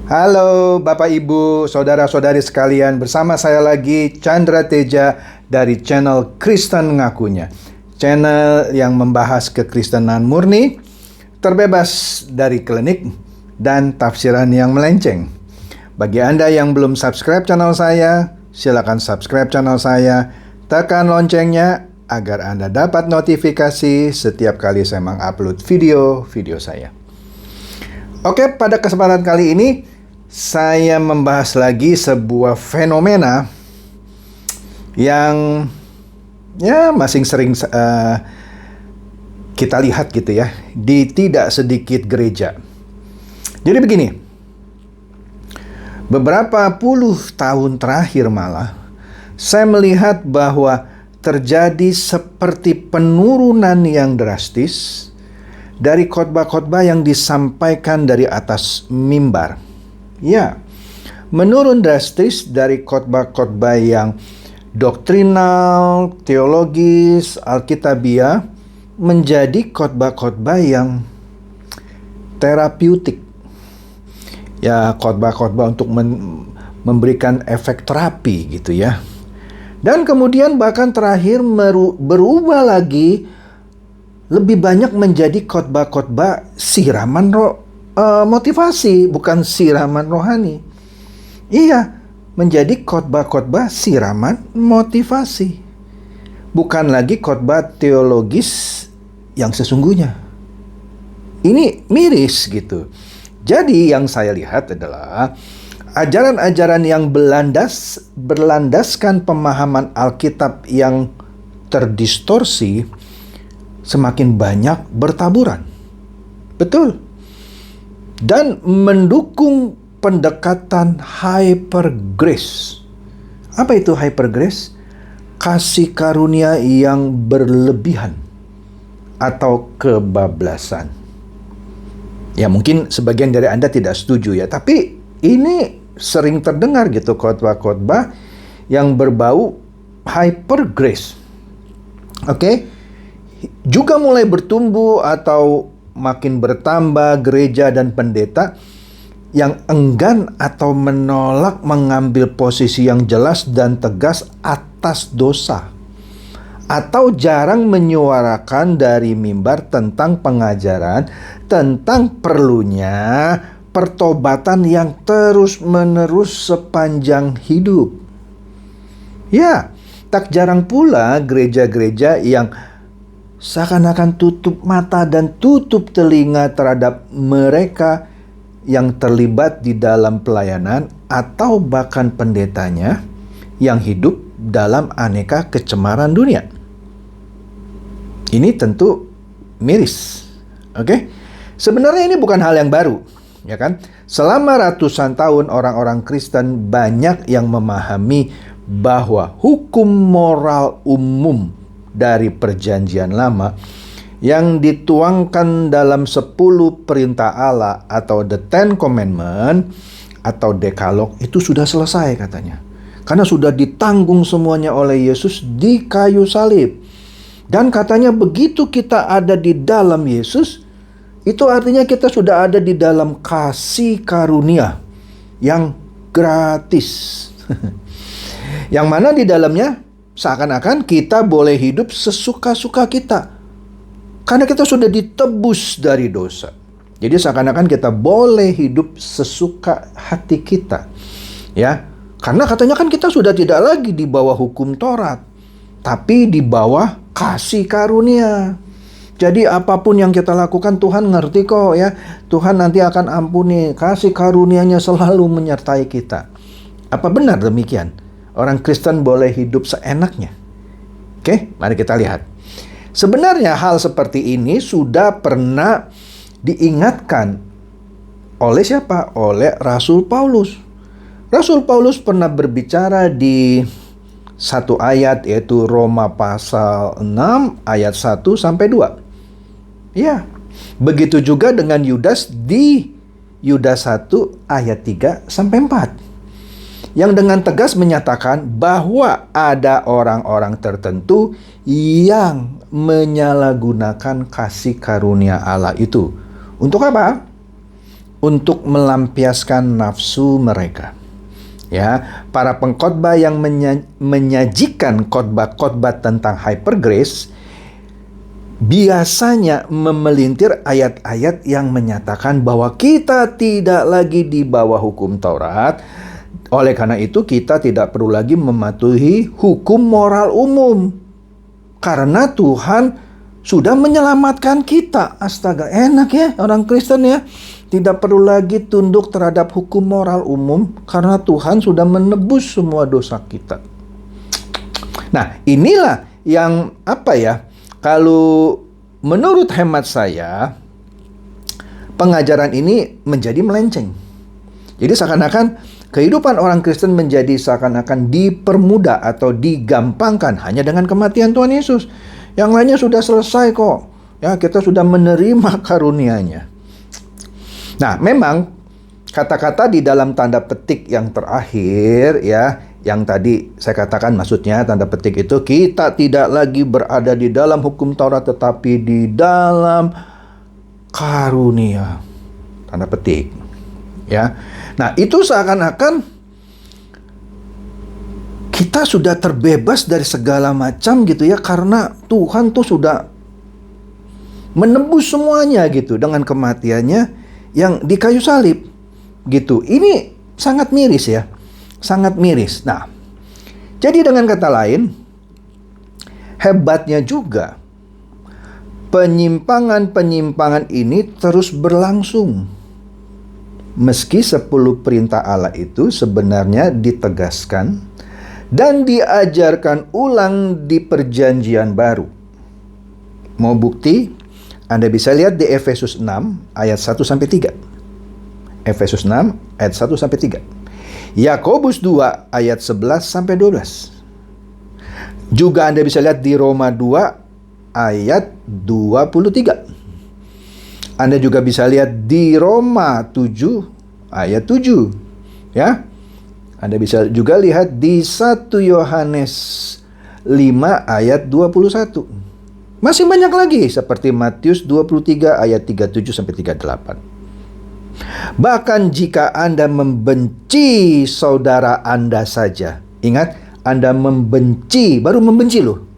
Halo Bapak Ibu, Saudara-saudari sekalian, bersama saya lagi Chandra Teja dari channel Kristen Ngakunya. Channel yang membahas kekristenan murni, terbebas dari klinik dan tafsiran yang melenceng. Bagi Anda yang belum subscribe channel saya, silakan subscribe channel saya, tekan loncengnya agar Anda dapat notifikasi setiap kali saya mengupload video-video saya. Oke, pada kesempatan kali ini saya membahas lagi sebuah fenomena yang masih sering kita lihat gitu ya di tidak sedikit gereja. Jadi begini, beberapa puluh tahun terakhir malah saya melihat bahwa terjadi seperti penurunan yang drastis dari khotbah-khotbah yang disampaikan dari atas mimbar. Ya, menurun drastis dari khotbah-khotbah yang doktrinal, teologis, alkitabiah menjadi khotbah-khotbah yang terapeutik. Ya, khotbah-khotbah untuk memberikan efek terapi gitu ya. Dan kemudian bahkan terakhir berubah lagi, lebih banyak menjadi khotbah-khotbah siraman motivasi, bukan siraman rohani. Iya, menjadi khotbah-khotbah siraman motivasi, bukan lagi khotbah teologis yang sesungguhnya. Ini miris gitu. Jadi yang saya lihat adalah ajaran-ajaran yang berlandaskan pemahaman Alkitab yang terdistorsi semakin banyak bertaburan. Betul. Dan mendukung pendekatan hyper grace. Apa itu hyper grace? Kasih karunia yang berlebihan atau kebablasan. Ya, mungkin sebagian dari Anda tidak setuju ya, tapi ini sering terdengar gitu khotbah-khotbah yang berbau hyper grace. Oke? Juga mulai bertumbuh atau makin bertambah gereja dan pendeta yang enggan atau menolak mengambil posisi yang jelas dan tegas atas dosa, atau jarang menyuarakan dari mimbar tentang pengajaran tentang perlunya pertobatan yang terus-menerus sepanjang hidup. Ya, tak jarang pula gereja-gereja yang seakan-akan tutup mata dan tutup telinga terhadap mereka yang terlibat di dalam pelayanan atau bahkan pendetanya yang hidup dalam aneka kecemaran dunia. Ini tentu miris. Oke? Sebenarnya ini bukan hal yang baru, ya kan? Selama ratusan tahun orang-orang Kristen banyak yang memahami bahwa hukum moral umum dari perjanjian lama yang dituangkan dalam 10 perintah Allah atau the Ten Commandment atau Dekalog itu sudah selesai katanya. Karena sudah ditanggung semuanya oleh Yesus di kayu salib. Dan katanya begitu kita ada di dalam Yesus, itu artinya kita sudah ada di dalam kasih karunia yang gratis. Yang mana di dalamnya seakan-akan kita boleh hidup sesuka-suka kita. Karena kita sudah ditebus dari dosa. Jadi seakan-akan kita boleh hidup sesuka hati kita. Ya, karena katanya kan kita sudah tidak lagi di bawah hukum Taurat, tapi di bawah kasih karunia. Jadi apapun yang kita lakukan Tuhan ngerti kok ya. Tuhan nanti akan ampuni. Kasih karunia-Nya selalu menyertai kita. Apa benar demikian? Orang Kristen boleh hidup seenaknya. Oke, mari kita lihat. Sebenarnya hal seperti ini sudah pernah diingatkan oleh siapa? Oleh Rasul Paulus. Rasul Paulus pernah berbicara di satu ayat, yaitu Roma pasal 6 ayat 1 sampai 2. Ya, begitu juga dengan Yudas di Yudas 1 ayat 3 sampai 4. Yang dengan tegas menyatakan bahwa ada orang-orang tertentu yang menyalahgunakan kasih karunia Allah itu. Untuk apa? untuk melampiaskan nafsu mereka. Ya, para pengkhotbah yang menyajikan khotbah-khotbah tentang hyper grace biasanya memelintir ayat-ayat yang menyatakan bahwa kita tidak lagi di bawah hukum Taurat. Oleh karena itu kita tidak perlu lagi mematuhi hukum moral umum. Karena Tuhan sudah menyelamatkan kita. Astaga, enak ya orang Kristen ya. Tidak perlu lagi tunduk terhadap hukum moral umum karena Tuhan sudah menebus semua dosa kita. Nah, inilah yang kalau menurut hemat saya pengajaran ini menjadi melenceng. Jadi seakan-akan kehidupan orang Kristen menjadi seakan-akan dipermudah atau digampangkan hanya dengan kematian Tuhan Yesus. Yang lainnya sudah selesai kok. Ya, kita sudah menerima karunia-Nya. Nah, memang kata-kata di dalam tanda petik yang terakhir ya, yang tadi saya katakan maksudnya tanda petik itu kita tidak lagi berada di dalam hukum Taurat tetapi di dalam karunia. Tanda petik. Ya. Nah, itu seakan-akan kita sudah terbebas dari segala macam gitu ya, karena Tuhan tuh sudah menebus semuanya gitu dengan kematiannya yang di kayu salib gitu. Ini sangat miris ya. Sangat miris. Nah, jadi dengan kata lain, hebatnya juga penyimpangan-penyimpangan ini terus berlangsung. Meski 10 perintah Allah itu sebenarnya ditegaskan dan diajarkan ulang di perjanjian baru. Mau bukti? Anda bisa lihat di Efesus 6 ayat 1-3. Efesus 6 ayat 1-3. Yakobus 2 ayat 11-12. Juga Anda bisa lihat di Roma 2 ayat 23. Anda juga bisa lihat di Roma 7 ayat 7. Ya. Anda bisa juga lihat di 1 Yohanes 5 ayat 21. Masih banyak lagi seperti Matius 23 ayat 37-38. Bahkan jika Anda membenci saudara Anda saja. Ingat, Anda membenci, baru membenci loh.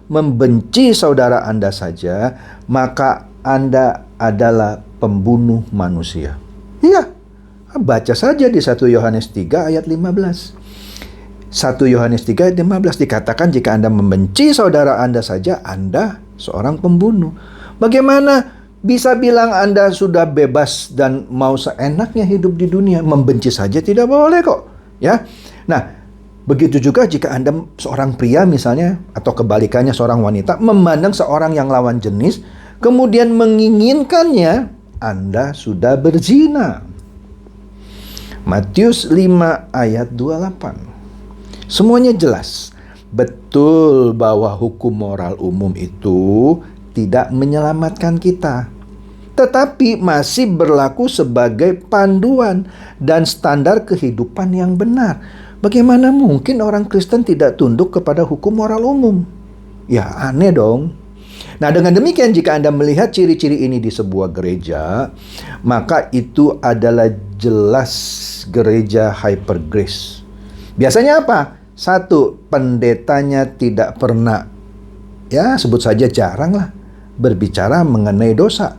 Membenci saudara Anda saja, maka Anda adalah pembunuh manusia. Iya, baca saja di 1 Yohanes 3 ayat 15. 1 Yohanes 3 ayat 15 dikatakan jika Anda membenci saudara Anda saja, Anda seorang pembunuh. Bagaimana bisa bilang Anda sudah bebas dan mau seenaknya hidup di dunia? Membenci saja tidak boleh kok. Ya. Nah, begitu juga jika Anda seorang pria misalnya, atau kebalikannya seorang wanita, memandang seorang yang lawan jenis, kemudian menginginkannya, Anda sudah berzina. Matius 5 ayat 28. Semuanya jelas. Betul bahwa hukum moral umum itu tidak menyelamatkan kita, tetapi masih berlaku sebagai panduan dan standar kehidupan yang benar. Bagaimana mungkin orang Kristen tidak tunduk kepada hukum moral umum? Ya aneh dong. Nah, dengan demikian jika Anda melihat ciri-ciri ini di sebuah gereja, maka itu adalah jelas gereja hyper grace. Biasanya apa? 1, pendetanya tidak pernah, ya sebut saja jarang lah, berbicara mengenai dosa.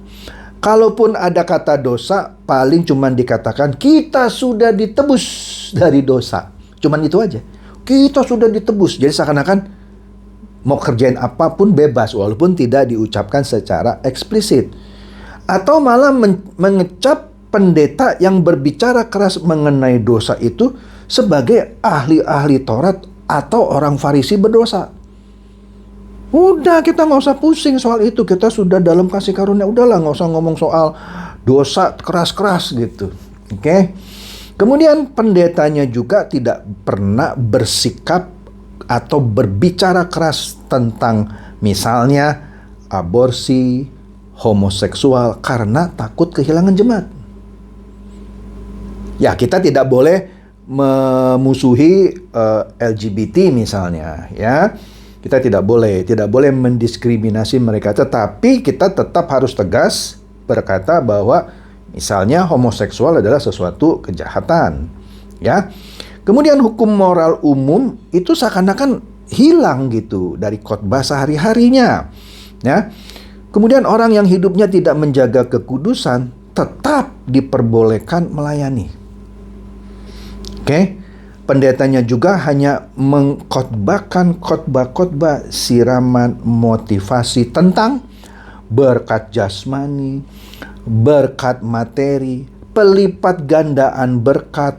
Kalaupun ada kata dosa, paling cuman dikatakan kita sudah ditebus dari dosa. Cuman itu aja. Kita sudah ditebus. Jadi seakan-akan mau kerjain apapun bebas, walaupun tidak diucapkan secara eksplisit. Atau malah mengecap pendeta yang berbicara keras mengenai dosa itu sebagai ahli-ahli Taurat atau orang Farisi berdosa. Udah, kita nggak usah pusing soal itu. Kita sudah dalam kasih karunia. Udahlah, nggak usah ngomong soal dosa keras-keras gitu. Oke. Kemudian pendetanya juga tidak pernah bersikap atau berbicara keras tentang misalnya aborsi, homoseksual, karena takut kehilangan jemaat. Ya, kita tidak boleh memusuhi LGBT misalnya, ya. Kita tidak boleh mendiskriminasi mereka, tetapi kita tetap harus tegas berkata bahwa Misalnya homoseksual adalah sesuatu kejahatan, ya. Kemudian hukum moral umum itu seakan-akan hilang gitu dari khotbah sehari-harinya, ya. Kemudian orang yang hidupnya tidak menjaga kekudusan tetap diperbolehkan melayani. Oke. Pendetanya juga hanya mengkhotbahkan khotbah-khotbah siraman motivasi tentang berkat jasmani, berkat materi, pelipat gandaan berkat,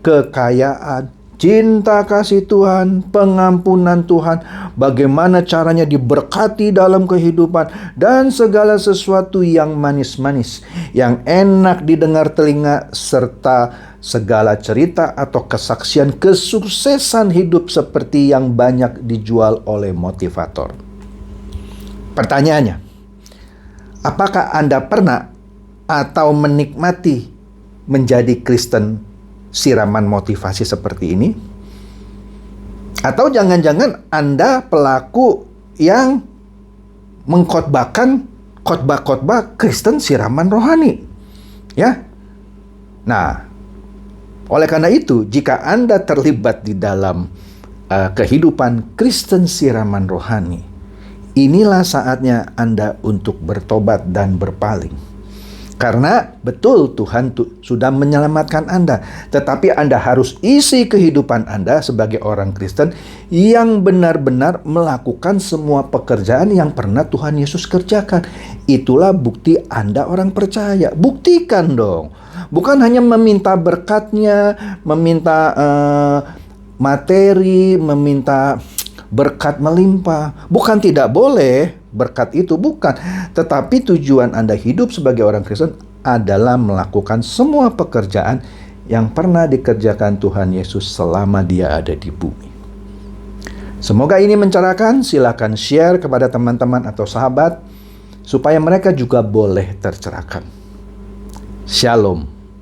kekayaan, cinta kasih Tuhan, pengampunan Tuhan, bagaimana caranya diberkati dalam kehidupan, dan segala sesuatu yang manis-manis, yang enak didengar telinga, serta segala cerita atau kesaksian kesuksesan hidup seperti yang banyak dijual oleh motivator. Pertanyaannya, apakah Anda pernah atau menikmati menjadi Kristen siraman motivasi seperti ini? Atau jangan-jangan Anda pelaku yang mengkhotbahkan khotbah-khotbah Kristen siraman rohani, ya? Nah, oleh karena itu, jika Anda terlibat di dalam kehidupan Kristen siraman rohani, inilah saatnya Anda untuk bertobat dan berpaling. Karena betul Tuhan sudah menyelamatkan Anda, tetapi Anda harus isi kehidupan Anda sebagai orang Kristen yang benar-benar melakukan semua pekerjaan yang pernah Tuhan Yesus kerjakan. Itulah bukti Anda orang percaya. Buktikan dong. Bukan hanya meminta berkatnya, meminta materi, meminta berkat melimpah. Bukan tidak boleh berkat itu, bukan. Tetapi tujuan Anda hidup sebagai orang Kristen adalah melakukan semua pekerjaan yang pernah dikerjakan Tuhan Yesus selama Dia ada di bumi. Semoga ini mencerahkan. Silakan share kepada teman-teman atau sahabat supaya mereka juga boleh tercerahkan. Shalom.